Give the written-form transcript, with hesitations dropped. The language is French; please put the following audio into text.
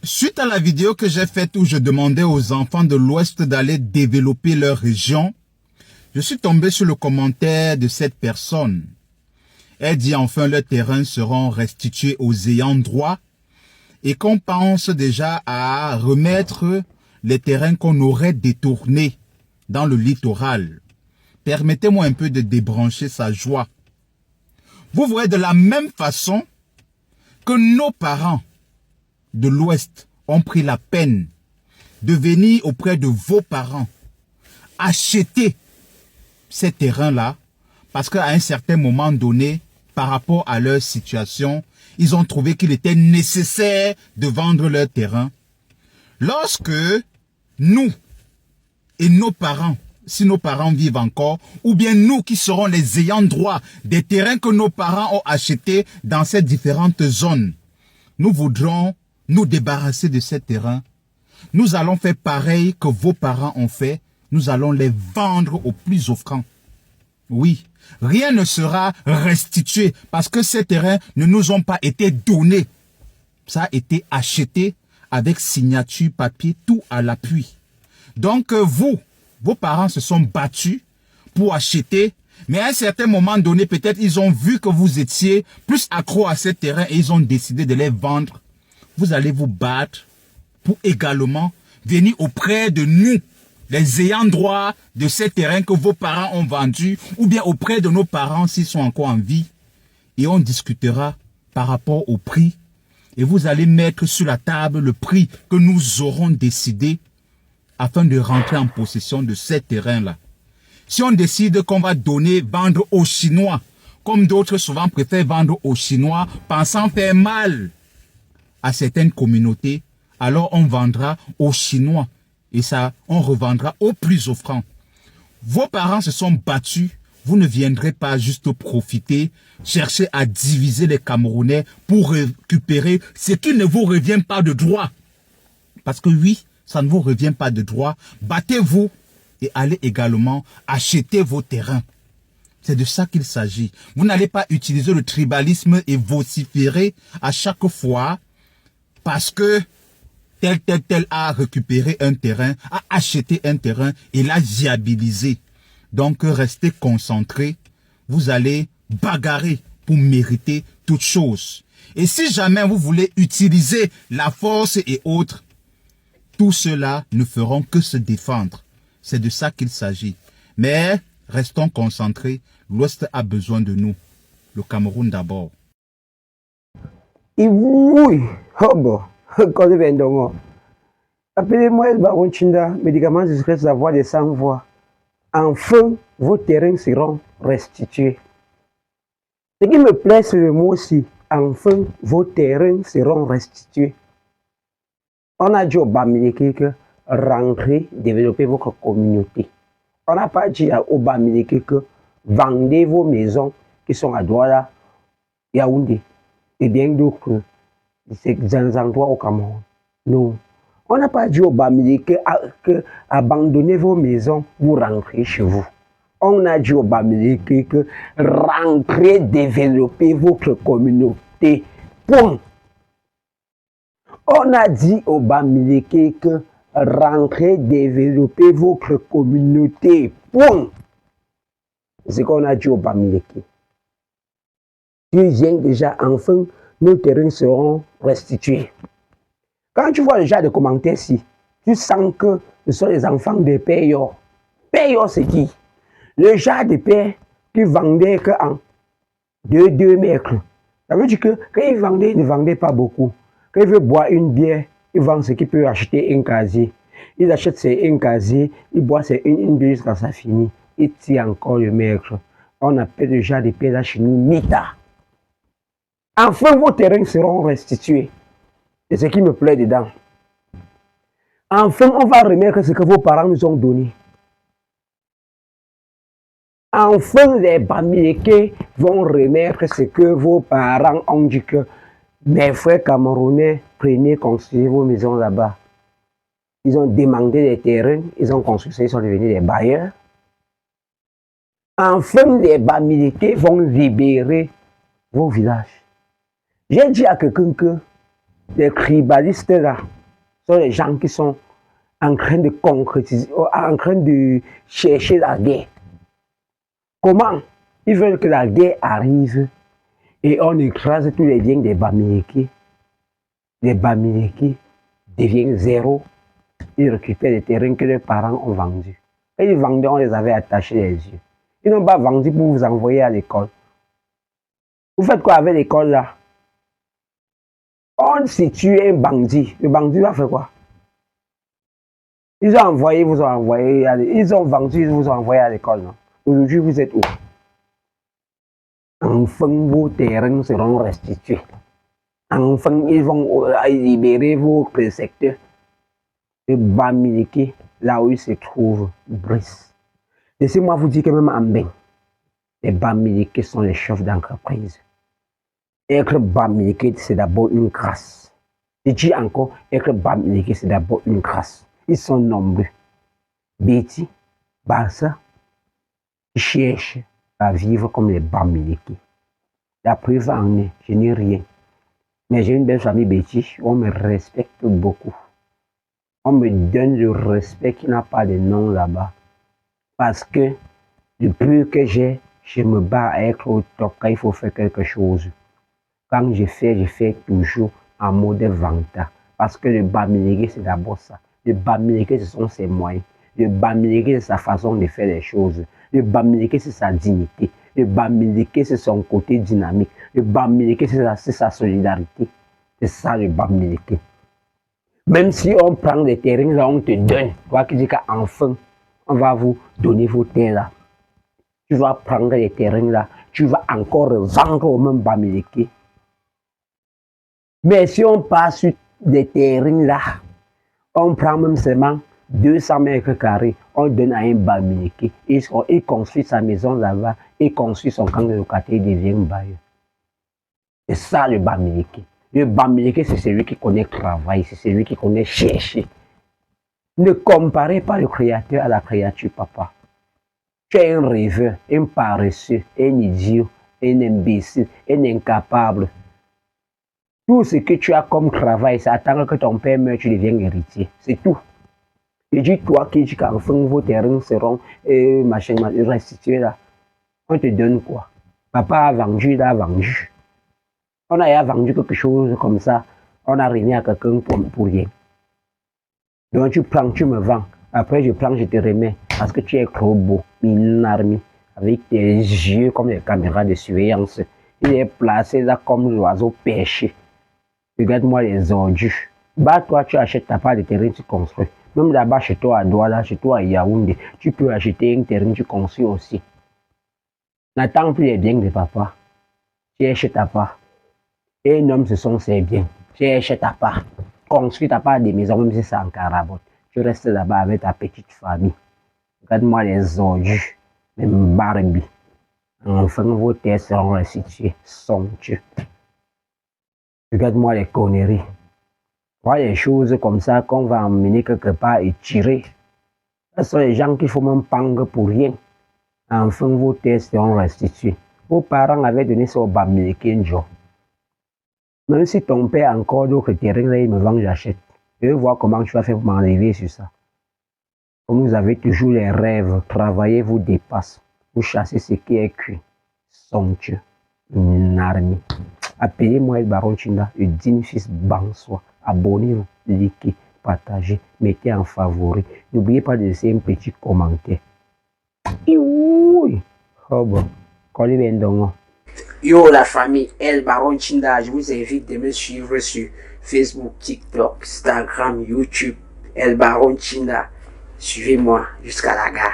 Suite à la vidéo que j'ai faite où je demandais aux enfants de l'Ouest d'aller développer leur région, je suis tombé sur le commentaire de cette personne. Elle dit enfin leurs terrains seront restitués aux ayants droit et qu'on pense déjà à remettre les terrains qu'on aurait détournés dans le littoral. Permettez-moi un peu de débrancher sa joie. Vous voyez, de la même façon que nos parents de l'Ouest ont pris la peine de venir auprès de vos parents acheter ces terrains-là, parce qu'à un certain moment donné, par rapport à leur situation, ils ont trouvé qu'il était nécessaire de vendre leur terrain. Lorsque nous et nos parents, si nos parents vivent encore, ou bien nous qui serons les ayants droit des terrains que nos parents ont achetés dans ces différentes zones, nous voudrons nous débarrasser de ces terrains. Nous allons faire pareil que vos parents ont fait. Nous allons les vendre au plus offrant. Oui, rien ne sera restitué parce que ces terrains ne nous ont pas été donnés. Ça a été acheté avec signature, papier, tout à l'appui. Donc vous, vos parents se sont battus pour acheter, mais à un certain moment donné, peut-être ils ont vu que vous étiez plus accro à ces terrains et ils ont décidé de les vendre. Vous allez vous battre pour également venir auprès de nous, les ayants droit de ces terrains que vos parents ont vendus, ou bien auprès de nos parents s'ils sont encore en vie. Et on discutera par rapport au prix. Et vous allez mettre sur la table le prix que nous aurons décidé afin de rentrer en possession de ces terrains-là. Si on décide qu'on va vendre aux Chinois, comme d'autres souvent préfèrent vendre aux Chinois, pensant faire mal à certaines communautés, alors on vendra aux Chinois et ça, on revendra au plus offrant. Vos parents se sont battus, vous ne viendrez pas juste profiter, chercher à diviser les Camerounais pour récupérer ce qui ne vous revient pas de droit. Parce que oui, ça ne vous revient pas de droit. Battez-vous et allez également acheter vos terrains. C'est de ça qu'il s'agit. Vous n'allez pas utiliser le tribalisme et vociférer à chaque fois parce que tel a récupéré un terrain, a acheté un terrain et l'a viabilisé. Donc, restez concentrés. Vous allez bagarrer pour mériter toute chose. Et si jamais vous voulez utiliser la force et autres, tout cela ne feront que se défendre. C'est de ça qu'il s'agit. Mais restons concentrés. L'Ouest a besoin de nous. Le Cameroun d'abord. Oui, appelez-moi El Baron Chinda, médicaments discrets de la voix des sans-voix. Enfin, vos terrains seront restitués. Ce qui me plaît, c'est le mot aussi. Enfin, vos terrains seront restitués. On a dit au Bamileke que rentrez, développez votre communauté. On n'a pas dit au Bamileke que vendez vos maisons qui sont à Douala, Yaoundé et bien d'autres endroits au Cameroun. Non. On n'a pas dit au Bamileke que abandonnez vos maisons, vous rentrez chez vous. On a dit au Bamileke que rentrez, développez votre communauté. Point. On a dit au Bamileke que rentrez, développez votre communauté. Point. C'est ce qu'on a dit au Bamileke. Tu viens déjà, enfin, nos terrains seront restitués. Quand tu vois le genre de commentaires ici, tu sens que ce sont les enfants des payeurs. Payeurs, c'est qui? Le genre de père qui vendait qu'en 2 mètres. Ça veut dire que quand il vendait, il ne vendait pas beaucoup. Quand il veut boire une bière, il vend ce qu'il peut acheter un casier. Il achète un casier, il boit une bière jusqu'à ça finit. Il tire encore le mètre. On appelle le genre de père là chez nous Mita. Enfin, vos terrains seront restitués. C'est ce qui me plaît dedans. Enfin, on va remettre ce que vos parents nous ont donné. Enfin, les Bamileke vont remettre ce que vos parents ont dit que mes frères camerounais, prenez, construisez vos maisons là-bas. Ils ont demandé des terrains, ils ont construit ça, ils sont devenus des bailleurs. Enfin, les Bamileke vont libérer vos villages. J'ai dit à quelqu'un que Les tribalistes là sont les gens qui sont en train de concrétiser, en train de chercher la guerre. Comment? Ils veulent que la guerre arrive et on écrase tous les biens des Bamileke. Les Bamileke deviennent zéro. Ils récupèrent les terrains que leurs parents ont vendus. Et ils vendaient, on les avait attachés les yeux. Ils n'ont pas vendu pour vous envoyer à l'école. Vous faites quoi avec l'école là? On situe un bandit. Le bandit va faire quoi? Ils ont envoyé, vous ont envoyé, ils ont vendu, ils vous ont envoyé à l'école. Aujourd'hui, vous êtes où? Enfin, vos terrains seront restitués. Enfin, ils vont libérer vos secteurs. Le Bamileke, là où il se trouve, Brice. Laissez-moi vous dire que même en Bain, les Bamileke sont les chefs d'entreprise. Être Bamileke, c'est d'abord une grâce. Je dis encore, être Bamileke, c'est d'abord une grâce. Ils sont nombreux. Betty, Barça, ils cherchent à vivre comme les Bamileke. La preuve en est, je n'ai rien. Mais j'ai une belle famille Betty, on me respecte beaucoup. On me donne le respect qui n'a pas de nom là-bas. Parce que depuis que je me bats à être au top quand il faut faire quelque chose. Quand je fais toujours en mode vanta. Parce que le Bamileke, c'est d'abord ça. Le Bamileke, ce sont ses moyens. Le Bamileke, c'est sa façon de faire les choses. Le Bamileke, c'est sa dignité. Le Bamileke, c'est son côté dynamique. Le Bamileke, c'est sa solidarité. C'est ça le Bamileke. Même si on prend des terrains là, on te donne. Toi qui dis qu'enfin, on va vous donner vos terres là. Tu vas prendre les terrains là. Tu vas encore vendre au même Bamileke. Mais si on passe sur des terrains là, on prend même seulement 200 mètres carrés, on donne à un Bamileke. Il construit sa maison là-bas, il construit son camp de locataire, il devient bailleur. C'est ça le Bamileke. Le Bamileke, c'est celui qui connaît travail, c'est celui qui connaît chercher. Ne comparez pas le créateur à la créature, papa. Tu es un rêveur, un paresseux, un idiot, un imbécile, un incapable. Tout ce que tu as comme travail, c'est attendre que ton père meure, tu deviens héritier. C'est tout. Et dis-toi qui dis qu'enfin vos terrains seront restitués là. On te donne quoi? Papa a vendu, il a vendu. On a vendu quelque chose comme ça, on a remis à quelqu'un pour rien. Donc tu prends, tu me vends. Après je prends, je te remets. Parce que tu es trop beau, une armée, avec tes yeux comme les caméras de surveillance. Il est placé là comme l'oiseau pêché. Regarde-moi les ordures. Bah toi, tu achètes ta part de terrain, tu construis. Même là-bas chez toi à Douala, chez toi à Yaoundé, tu peux acheter un terrain, tu construis aussi. N'attends plus les biens de papa. Tu achètes ta part. Et un homme, ce sont ses biens. Cherche ta part. Construis ta part des maisons, même si c'est en carabote. Tu restes là-bas avec ta petite famille. Regarde-moi les ordures, les Barbie. Enfin, vos terres seront restituées, somptueux. Regarde-moi les conneries. Voilà les choses comme ça qu'on va emmener quelque part et tirer. Ce sont les gens qu'il faut même pendre pour rien. Enfin, vos terres seront restituées. Vos parents avaient donné ça au Bamileke un jour. Même si ton père a encore d'autres terrains, là, il me vend, j'achète. Je veux voir comment tu vas faire pour m'enlever sur ça. Comme vous avez toujours les rêves, travailler vous dépasse. Vous chassez ce qui est cuit. Somptueux. Une armée. Appelez-moi El Baron Chinda, le digne fils Bansois. Abonnez-vous, likez, partagez, mettez en favori. N'oubliez pas de laisser un petit commentaire. Oui. Oh bon. Collez bien donc. Yo la famille, El Baron Chinda, je vous invite de me suivre sur Facebook, TikTok, Instagram, YouTube, El Baron Chinda. Suivez-moi jusqu'à la gare.